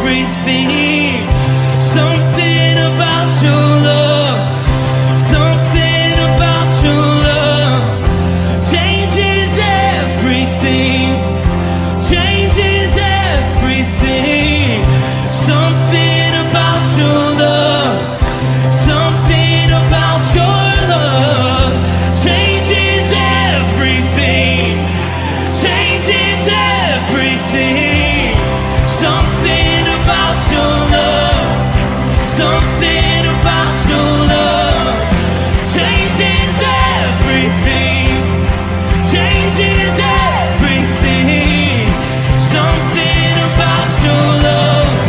everything. Something about your love. Something about your love changes everything. Changes everything. Something about your love. Something about your love changes everything. Changes everything. Something about your love. Something about your love changes everything. Changes everything. Something about your love.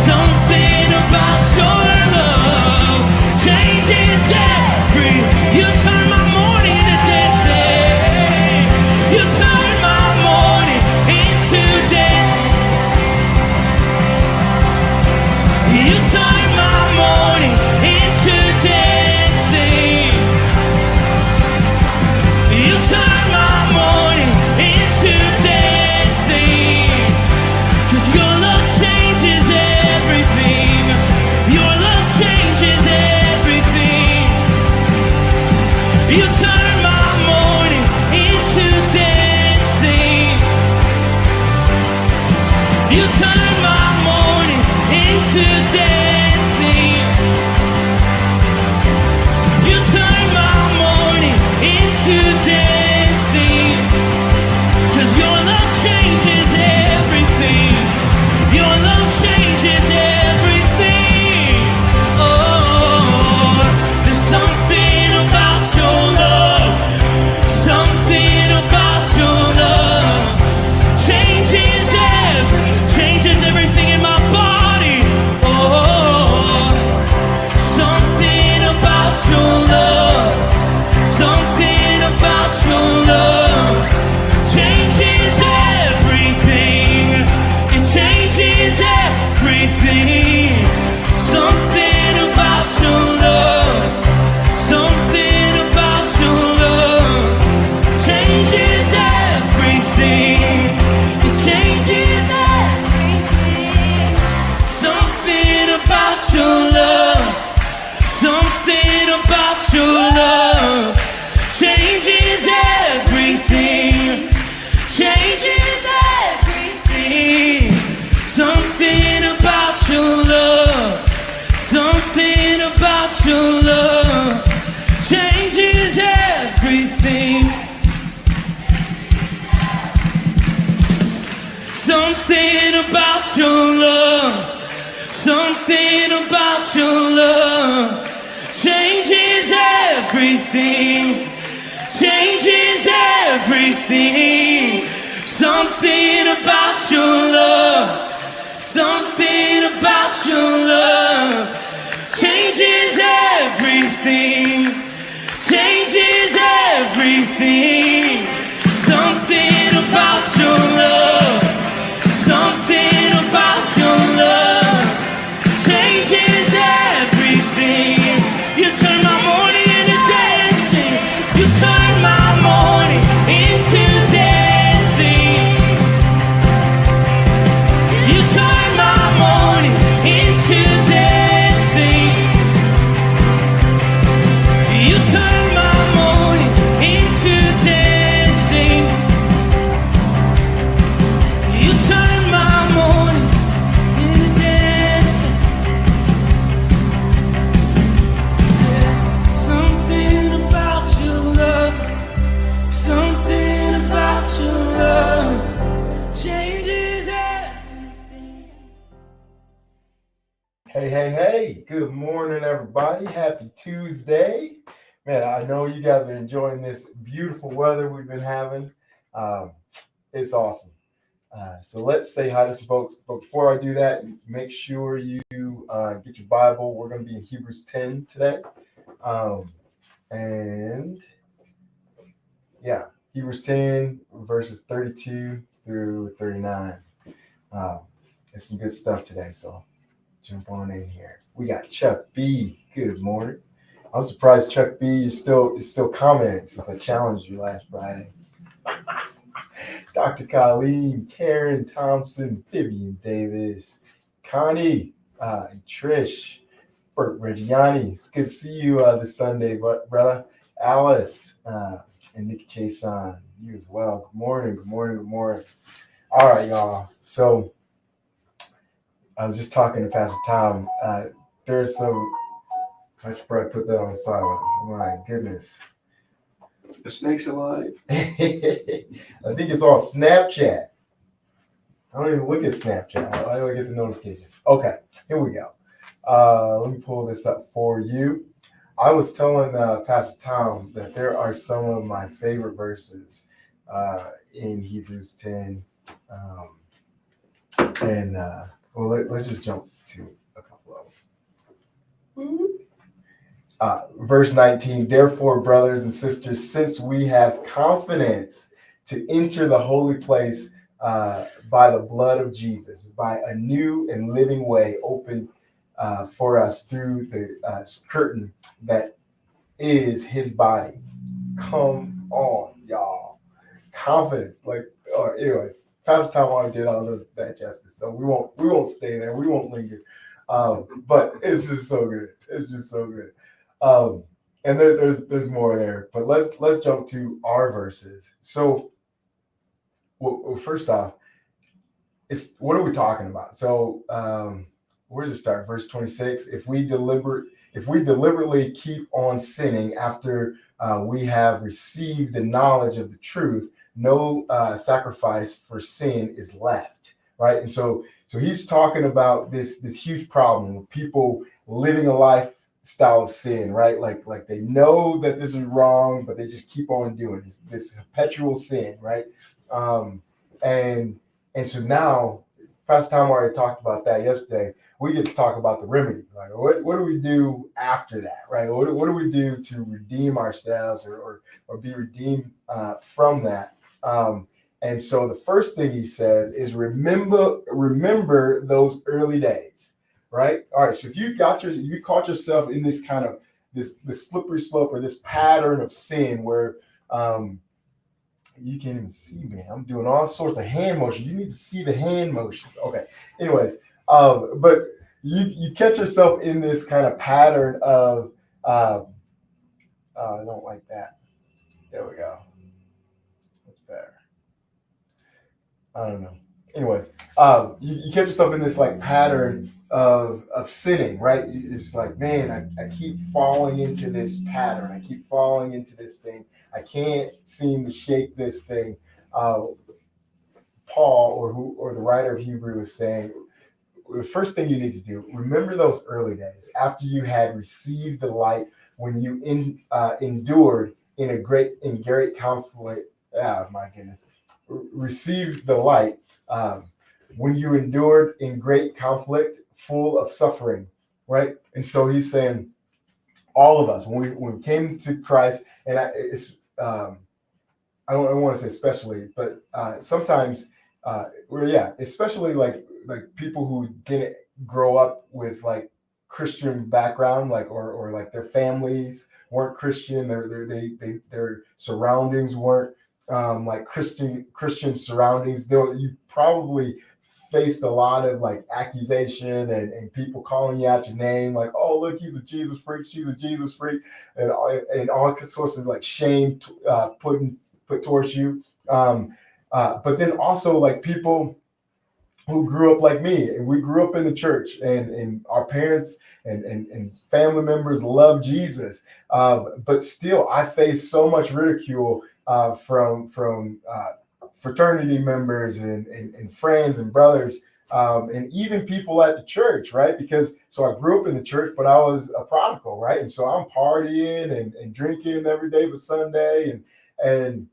Something about your love changes everything. You turn my morning to dancing. You turn my morning into dancing. You turn my morning into dancing. You turn my morning into dancing. 'Cause your love changes everything. Your love changes everything. You turn my morning into dancing. You turn my morning into dancing. You turn my morning into dancing. 'Cause your love changes everything. Your love changes everything. Oh, there's something about your love. Something about your love changes everything in my body. Oh, something about your love. Something about your love changes everything. It changes everything. Something about your love. Something about your love changes everything. It changes everything. Something about your love. Something about your love changes everything. Changes everything. Something about your love. Something about your love changes everything. Something about your love. Something about your love changes everything. Changes everything. Something about your love. Something about your love changes everything. Changes everything. Something about your love. Something about your love changes everything. You turn my morning into dancing. You turn my morning into dancing. You turn my morning into dancing. You turn my morning into dancing. You turn my morning into dancing. Something about your love. Something about your love changes everything. Hey, good morning, everybody. Happy Tuesday. Man, I know you guys are enjoying this beautiful weather we've been having. It's awesome. So let's say hi to some folks. But before I do that, make sure you get your Bible. We're going to be in Hebrews 10 today. And yeah, Hebrews 10, verses 32 through 39. It's some good stuff today, so jump on in here. We got Chuck B. Good morning. I'm surprised Chuck B. is still commenting since I challenged you last Friday. Dr. Colleen, Karen Thompson, Vivian Davis, Connie, and Trish, Bert Reggiani. It's good to see you this Sunday, brother. Alice, and Nikki Chason, you as well. Good morning, good morning, good morning. All right, y'all. So I was just talking to Pastor Tom. There's some, I should probably put that on silent. My goodness. The snake's alive. I think it's on Snapchat. I don't even look at Snapchat. I don't get the notification. Okay, here we go. Let me pull this up for you. I was telling Pastor Tom that there are some of my favorite verses in Hebrews 10. Let's just jump to a couple of them. Verse 19, therefore, brothers and sisters, since we have confidence to enter the holy place by the blood of Jesus, by a new and living way opened for us through the curtain that is his body. Come on, y'all. Confidence. Anyway, Pastor Tom already did all of that justice, so we won't stay there. We won't linger. But it's just so good. It's just so good. And there's more there, but let's jump to our verses. So, well, first off, what are we talking about? So, where does it start? Verse 26. If we deliberately keep on sinning after we have received the knowledge of the truth, no sacrifice for sin is left, right? And so he's talking about this huge problem with people living a lifestyle of sin, right? Like they know that this is wrong, but they just keep on doing this perpetual sin, right? And so now, Pastor Tom already talked about that yesterday. We get to talk about the remedy. Like, what do we do after that, right? What do we do to redeem ourselves or be redeemed from that? And so the first thing he says is remember those early days, right? All right. So if you caught yourself in this kind of this slippery slope or this pattern of sin where you can't even see me. I'm doing all sorts of hand motions. You need to see the hand motions. Okay. Anyways, but you catch yourself in this kind of pattern of I don't like that. There we go. That's better. I don't know. Anyways, you catch yourself in this like pattern of sinning, right? It's like, man, I keep falling into this pattern. I keep falling into this thing. I can't seem to shake this thing. Paul or the writer of Hebrew is saying, the first thing you need to do, remember those early days after you had received the light when you endured in great conflict. Oh my goodness. Received the light when you endured in great conflict, full of suffering, right? And so he's saying, all of us, when we came to Christ, and I don't want to say especially, but sometimes, especially like people who didn't grow up with like Christian background, like or like their families weren't Christian, their surroundings weren't like Christian surroundings. You probably faced a lot of like accusation and people calling you out your name, like, oh look, he's a Jesus freak, she's a Jesus freak, and all sorts of like shame put towards you. But then also like people who grew up like me, and we grew up in the church, and our parents and family members love Jesus, but still I faced so much ridicule from fraternity members and friends and brothers, and even people at the church, right? Because so I grew up in the church, but I was a prodigal, right? And so I'm partying and drinking every day but Sunday, and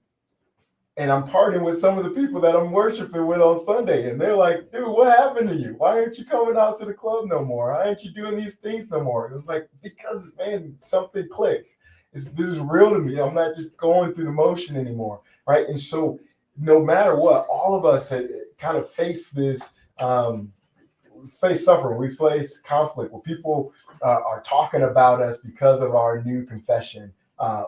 I'm partying with some of the people that I'm worshiping with on Sunday, and they're like, dude, what happened to you? Why aren't you coming out to the club no more? Why aren't you doing these things no more? It was like, because man, something clicked. This is real to me. I'm not just going through the motion anymore, right? And so no matter what, all of us had kind of faced this, face suffering. We face conflict where people are talking about us because of our new confession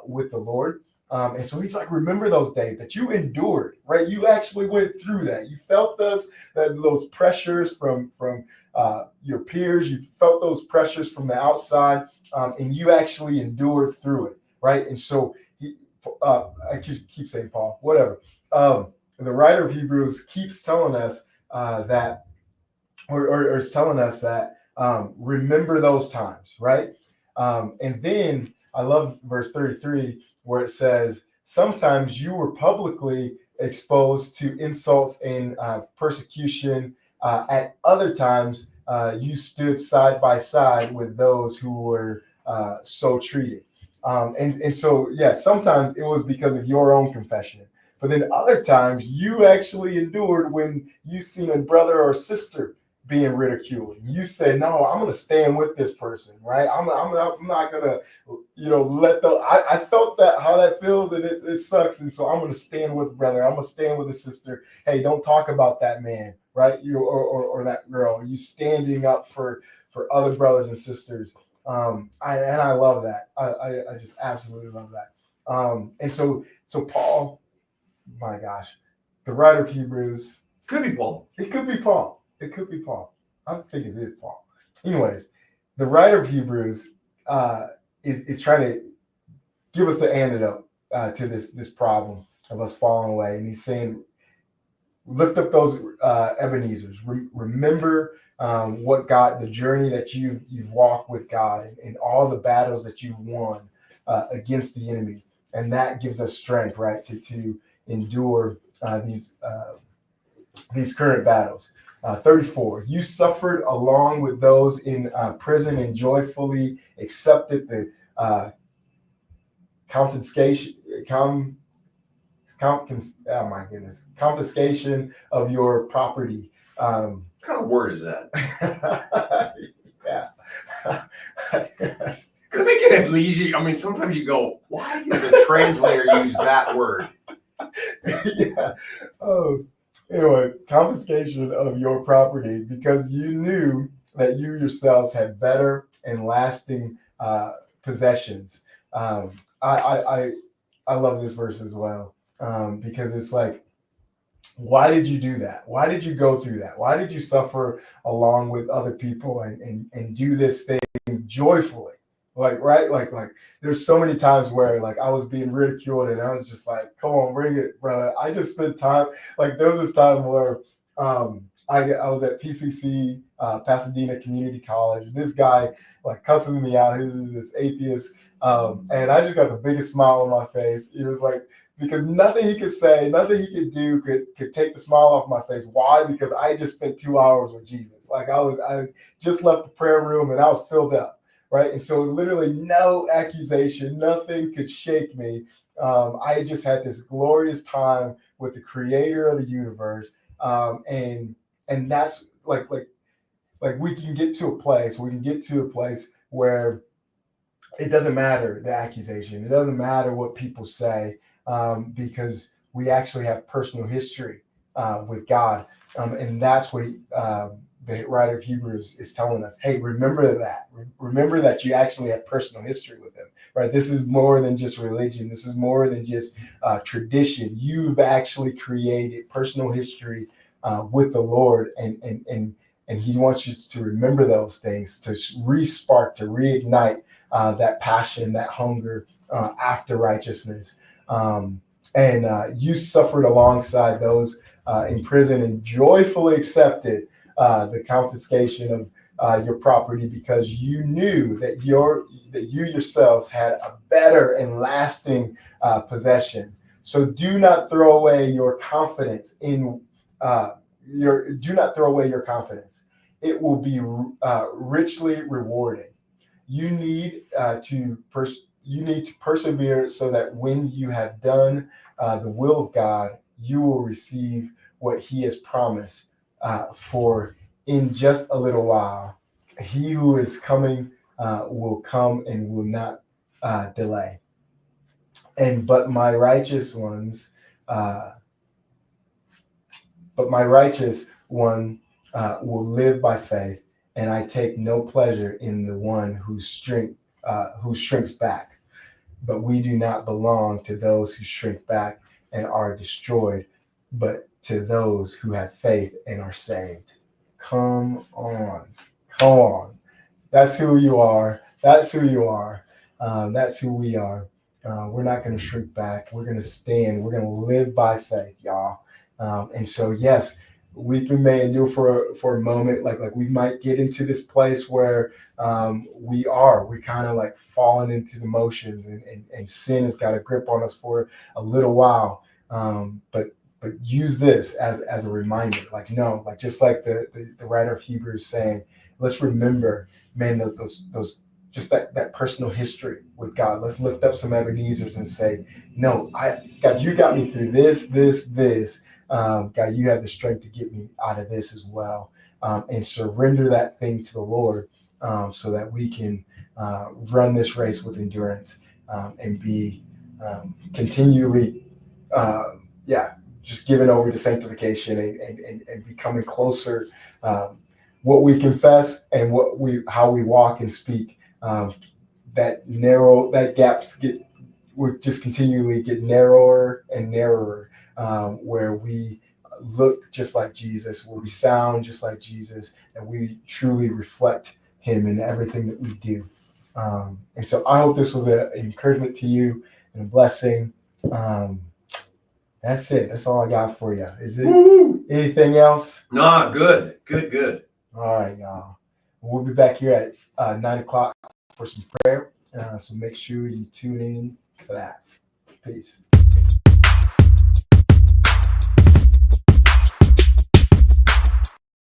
with the Lord. And so he's like, remember those days that you endured, right? You actually went through that. You felt those pressures from your peers. You felt those pressures from the outside, and you actually endured through it, right? And so I keep saying Paul, whatever. The writer of Hebrews keeps telling us that, or is telling us that remember those times, right? And then I love verse 33 where it says, sometimes you were publicly exposed to insults and persecution. At other times, you stood side by side with those who were so treated. And so, yeah, sometimes it was because of your own confession. But then other times you actually endured when you seen a brother or sister being ridiculed. You say, no, I'm going to stand with this person, right? I'm not going to, let I felt that, how that feels, and it sucks. And so I'm going to stand with brother. I'm going to stand with a sister. Hey, don't talk about that man, right? Or that girl. You standing up for other brothers and sisters. I love that. I just absolutely love that. And so Paul, my gosh, the writer of Hebrews. Could be Paul. It could be Paul. It could be Paul. I think it is Paul. Anyways, the writer of Hebrews is trying to give us the antidote to this problem of us falling away. And he's saying, lift up those Ebenezers. Remember what God, the journey that you've walked with God, and all the battles that you've won against the enemy. And that gives us strength, right, to endure these current battles. 34, you suffered along with those in prison and joyfully accepted the confiscation of your property. What kind of word is that? Yeah. Because they can at least, sometimes you go, why did the translator use that word? Yeah. Oh. Anyway, confiscation of your property because you knew that you yourselves had better and lasting possessions. I love this verse as well because it's like, why did you do that? Why did you go through that? Why did you suffer along with other people and do this thing joyfully? Like there's so many times where like I was being ridiculed and I was just like, come on, bring it, brother. I just spent time, like there was this time where I was at PCC, Pasadena Community College. This guy like cusses me out. He's this atheist. And I just got the biggest smile on my face. It was like, because nothing he could say, nothing he could do could take the smile off my face. Why? Because I just spent 2 hours with Jesus. Like I just left the prayer room and I was filled up. Right. And so literally no accusation, nothing could shake me. I just had this glorious time with the creator of the universe. And that's like we can get to a place where it doesn't matter the accusation. It doesn't matter what people say because we actually have personal history with God. And that's what the writer of Hebrews is telling us. Hey, remember that. Remember that you actually have personal history with him, right? This is more than just religion. This is more than just tradition. You've actually created personal history with the Lord, and he wants you to remember those things, to re-spark, to reignite that passion, that hunger after righteousness. And you suffered alongside those in prison and joyfully accepted the confiscation of your property because you knew that you yourselves had a better and lasting possession. So do not throw away your confidence in do not throw away your confidence. It will be richly rewarding. You need to persevere so that when you have done the will of God, you will receive what he has promised. For in just a little while, he who is coming will come and will not delay. But my righteous one will live by faith, and I take no pleasure in the one who shrinks back. but we do not belong to those who shrink back and are destroyed, but to those who have faith and are saved. Come on. Come on. That's who you are. That's who you are. That's who we are. We're not going to shrink back. We're going to stand. We're going to live by faith, y'all. And so, yes, weeping may endure for a moment. Like we might get into this place where we're kind of like falling into the motions, and sin has got a grip on us for a little while. But use this as a reminder. Like, no, like just like the writer of Hebrews saying, let's remember, man, those just that personal history with God. Let's lift up some Ebenezer's and say, no, God, you got me through this. God, you have the strength to get me out of this as well. And surrender that thing to the Lord, so that we can run this race with endurance, and be continually, just given over to sanctification and becoming closer. What we confess and how we walk and speak, that gaps we just continually get narrower and narrower, where we look just like Jesus, where we sound just like Jesus, and we truly reflect him in everything that we do. And so I hope this was an encouragement to you and a blessing. That's it. That's all I got for you. Is it anything else? Nah, good. All right, y'all. We'll be back here at 9 o'clock for some prayer. So make sure you tune in for that. Peace.